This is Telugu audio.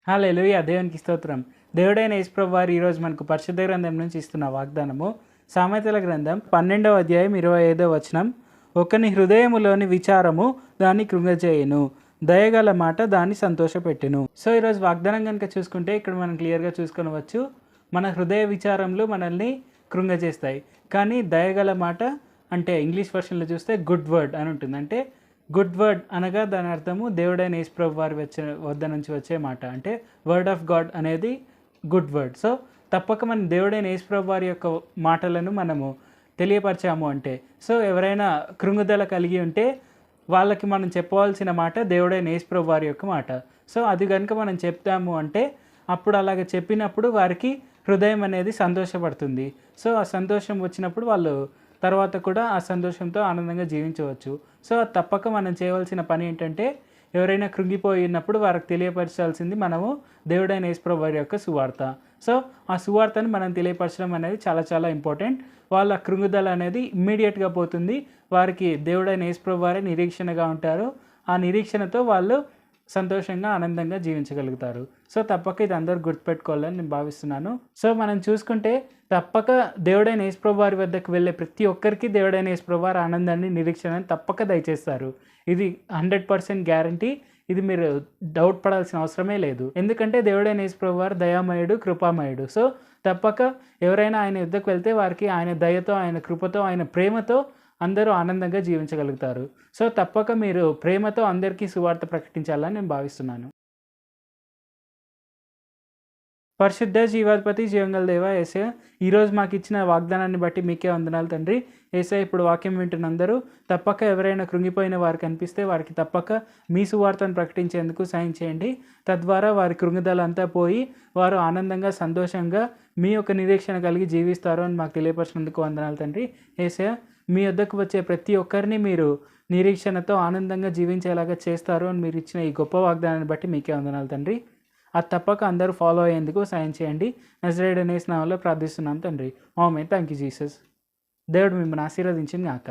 హల్లెలూయా! దేవునికి స్తోత్రం. దేవుడైన యేసుప్రభు వారు ఈరోజు మనకు పరిశుద్ధ గ్రంథం నుంచి ఇస్తున్న వాగ్దానము సామెతల గ్రంథం 12వ అధ్యాయం 25వ వచనం. ఒకని హృదయములోని విచారము దాన్ని కృంగజేయును, దయగల మాట దాన్ని సంతోషపెట్టును. సో ఈరోజు వాగ్దానం కనుక చూసుకుంటే ఇక్కడ మనం క్లియర్గా చూసుకొనవచ్చు. మన హృదయ విచారములు మనల్ని కృంగజేస్తాయి. కానీ దయగల మాట అంటే ఇంగ్లీష్ వర్షన్లో చూస్తే గుడ్ వర్డ్ అని ఉంటుంది. అంటే గుడ్ వర్డ్ అనగా దాని అర్థము దేవుడైన యేసుప్రభు వారి వద్ద నుంచి వచ్చే మాట. అంటే వర్డ్ ఆఫ్ గాడ్ అనేది గుడ్ వర్డ్. సో తప్పక మనం దేవుడైన యేసుప్రభు వారి యొక్క మాటలను మనము తెలియపరచాము అంటే, సో ఎవరైనా కృంగుదల కలిగి ఉంటే వాళ్ళకి మనం చెప్పవలసిన మాట దేవుడైన యేసుప్రభు వారి యొక్క మాట. సో అది కనుక మనం చెప్తాము అంటే అప్పుడు అలాగ చెప్పినప్పుడు వారికి హృదయం అనేది సంతోషపడుతుంది. సో ఆ సంతోషం వచ్చినప్పుడు వాళ్ళు తర్వాత కూడా ఆ సంతోషంతో ఆనందంగా జీవించవచ్చు. సో తప్పక మనం చేయవలసిన పని ఏంటంటే, ఎవరైనా కృంగిపోయినప్పుడు వారికి తెలియపరచాల్సింది మనము దేవుడైన యేసుప్రభు వారి యొక్క సువార్త. సో ఆ సువార్తను మనం తెలియపరచడం అనేది చాలా చాలా ఇంపార్టెంట్. వాళ్ళ కృంగుదల అనేది ఇమ్మీడియట్గా పోతుంది. వారికి దేవుడైన యేసుప్రభు వారే నిరీక్షణగా ఉంటారు. ఆ నిరీక్షణతో వాళ్ళు సంతోషంగా ఆనందంగా జీవించగలుగుతారు. సో తప్పక ఇది అందరూ గుర్తుపెట్టుకోవాలని నేను భావిస్తున్నాను. సో మనం చూసుకుంటే తప్పక దేవుడైన యేసుప్రభు వారి వద్దకు వెళ్ళే ప్రతి ఒక్కరికి దేవుడైన యేసుప్రభు వారు ఆనందాన్ని, నిరీక్షణని తప్పక దయచేస్తారు. ఇది 100% గ్యారంటీ. ఇది మీరు డౌట్ పడాల్సిన అవసరమే లేదు. ఎందుకంటే దేవుడైన యేసుప్రభు వారు దయామయుడు, కృపామయుడు. సో తప్పక ఎవరైనా ఆయన యుద్ధకు వెళ్తే వారికి ఆయన దయతో, ఆయన కృపతో, ఆయన ప్రేమతో అందరూ ఆనందంగా జీవించగలుగుతారు. సో తప్పక మీరు ప్రేమతో అందరికీ సువార్త ప్రకటించాలని నేను భావిస్తున్నాను. పరిశుద్ధ జీవాధిపతి జీవంగల దేవ యేసయ్య, ఈరోజు మాకు ఇచ్చిన వాగ్దానాన్ని బట్టి మీకే వందనాలు తండ్రి. యేసయ్య, ఇప్పుడు వాక్యం వింటున్న అందరూ తప్పక ఎవరైనా కృంగిపోయిన వారు కనిపిస్తే వారికి తప్పక మీ సువార్తను ప్రకటించేందుకు సాయం చేయండి. తద్వారా వారి కృంగుదల అంతా పోయి వారు ఆనందంగా, సంతోషంగా మీ యొక్క నిరీక్షణ కలిగి జీవిస్తారు అని మాకు తెలియపరిచినందుకు వందనాలు తండ్రి. యేసయ్య, మీ వద్దకు వచ్చే ప్రతి ఒక్కరిని మీరు నిరీక్షణతో ఆనందంగా జీవించేలాగా చేస్తారు అని మీరు ఇచ్చిన ఈ గొప్ప వాగ్దానాన్ని బట్టి మీకే వందనాలు తండ్రి. అది తప్పక అందరూ ఫాలో అయ్యేందుకు సాయం చేయండి. నజరేయుడైన యేసు నామములో ప్రార్థిస్తున్నాం తండ్రి. ఆమేన్. Thank you Jesus. దేవుడు మిమ్మల్ని ఆశీర్వదించిన గాక.